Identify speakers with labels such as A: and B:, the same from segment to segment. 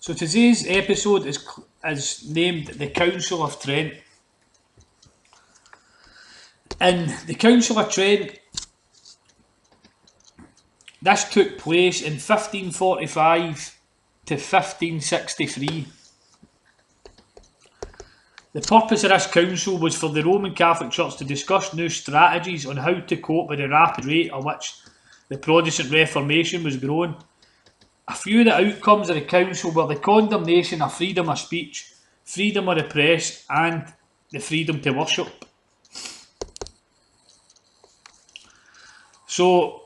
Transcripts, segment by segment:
A: So today's episode is named The Council of Trent. In the Council of Trent, this took place in 1545 to 1563. The purpose of this council was for the Roman Catholic Church to discuss new strategies on how to cope with the rapid rate at which the Protestant Reformation was growing. A few of the outcomes of the council were the condemnation of freedom of speech, freedom of the press, and the freedom to worship. So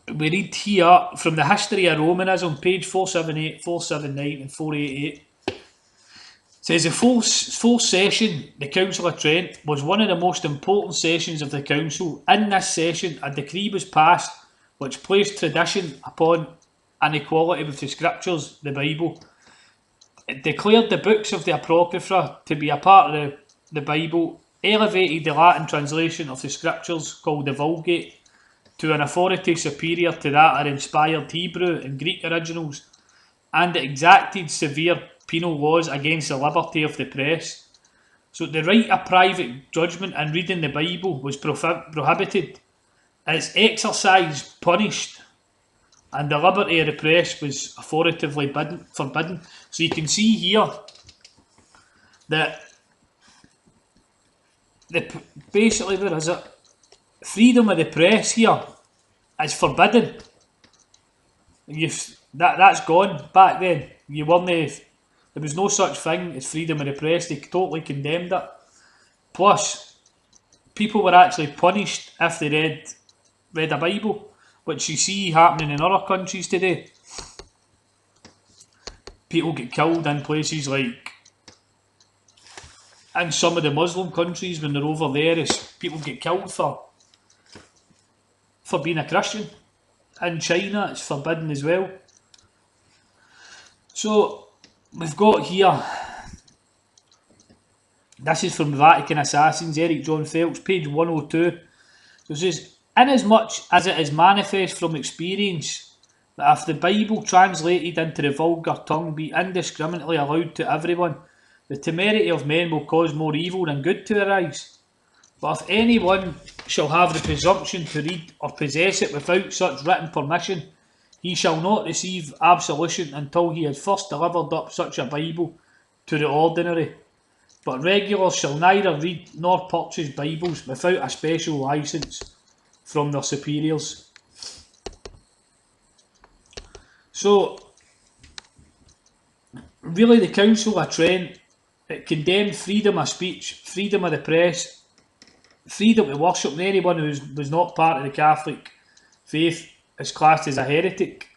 A: we read here from the History of Romanism, page 478, 479 and 488. It says the fourth session, the Council of Trent, was one of the most important sessions of the council. In this session, a decree was passed which placed tradition upon an equality with the scriptures, the Bible. It declared the books of the Apocrypha to be a part of the Bible, elevated the Latin translation of the scriptures, called the Vulgate, to an authority superior to that of inspired Hebrew and Greek originals, and it exacted severe penal laws against the liberty of the press. So the right of private judgment and reading the Bible was prohibited, its exercise punished, and the liberty of the press was authoritatively forbidden. So you can see here that basically, where is it? Freedom of the press here is forbidden. That's gone. Back then, there was no such thing as freedom of the press. They totally condemned it. Plus, people were actually punished if they read a Bible, which you see happening in other countries today. People get killed in places like in some of the Muslim countries when they're over there. People get killed for being a Christian. In China, it's forbidden as well. So we've got here. This is from Vatican Assassins, Eric John Phelps, page 102. So it says, inasmuch as it is manifest from experience that if the Bible translated into the vulgar tongue be indiscriminately allowed to everyone, the temerity of men will cause more evil than good to arise. But if anyone shall have the presumption to read or possess it without such written permission, he shall not receive absolution until he has first delivered up such a Bible to the ordinary. But regulars shall neither read nor purchase Bibles without a special licence from their superiors. So, really the Council of Trent, it condemned freedom of speech, freedom of the press, freedom to worship, and anyone who was not part of the Catholic faith is classed as a heretic.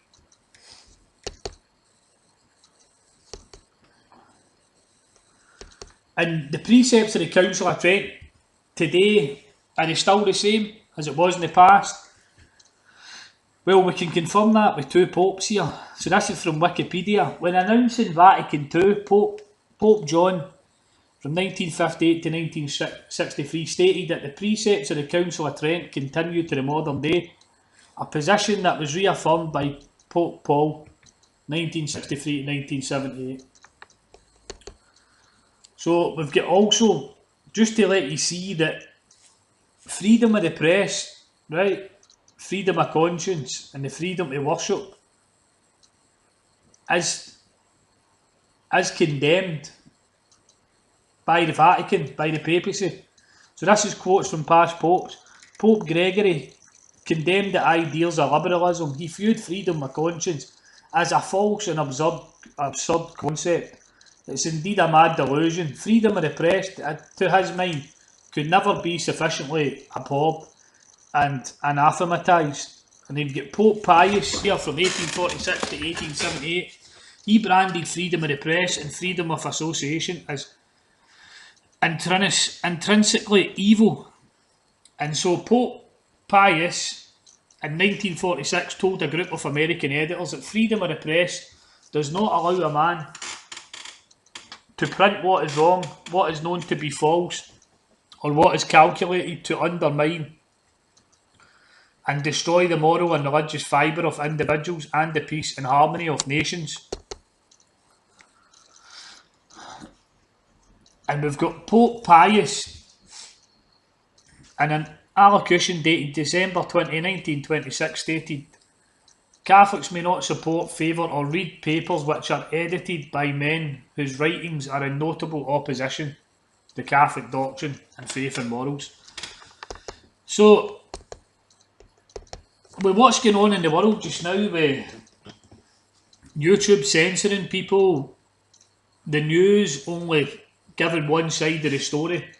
A: And the precepts of the Council of Trent today, are they still the same as it was in the past? Well, we can confirm that with two popes here. So this is from Wikipedia. When announcing Vatican II, Pope John from 1958 to 1963 stated that the precepts of the Council of Trent continue to the modern day, a position that was reaffirmed by Pope Paul 1963 to 1978. So we've got also, just to let you see that freedom of the press, right, freedom of conscience and the freedom to worship is condemned by the Vatican, by the papacy. So this is quotes from past popes. Pope Gregory condemned the ideals of liberalism. He viewed freedom of conscience as a false and absurd concept. It's indeed a mad delusion. Freedom of the press, to his mind, could never be sufficiently abhorred and anathematised. And then you get Pope Pius here from 1846 to 1878. He branded freedom of the press and freedom of association as intrinsically evil. And so Pope Pius in 1946 told a group of American editors that freedom of the press does not allow a man to print what is wrong, what is known to be false, or what is calculated to undermine and destroy the moral and religious fibre of individuals and the peace and harmony of nations. And we've got Pope Pius in an allocution dated December 29, 26 stated, Catholics may not support, favour or read papers which are edited by men whose writings are in notable opposition to Catholic doctrine and faith and morals. So, with what's going on in the world just now, with YouTube censoring people, the news only giving one side of the story,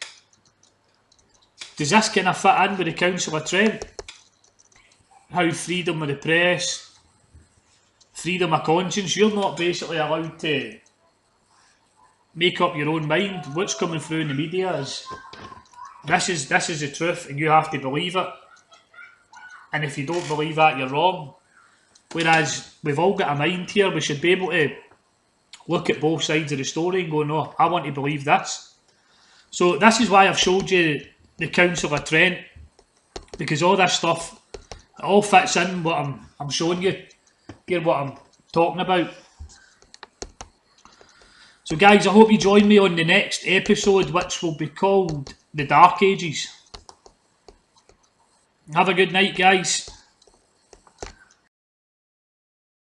A: does this kind of fit in with the Council of Trent? How freedom of the press, freedom of conscience, you're not basically allowed to make up your own mind. What's coming through in the media is this is the truth and you have to believe it. And if you don't believe that, you're wrong. Whereas we've all got a mind here, we should be able to look at both sides of the story and go, no, I want to believe this. So this is why I've showed you the Council of Trent, because all this stuff, it all fits in what I'm showing you here, what I'm talking about. So guys, I hope you join me on the next episode, which will be called The Dark Ages. Have a good night, guys.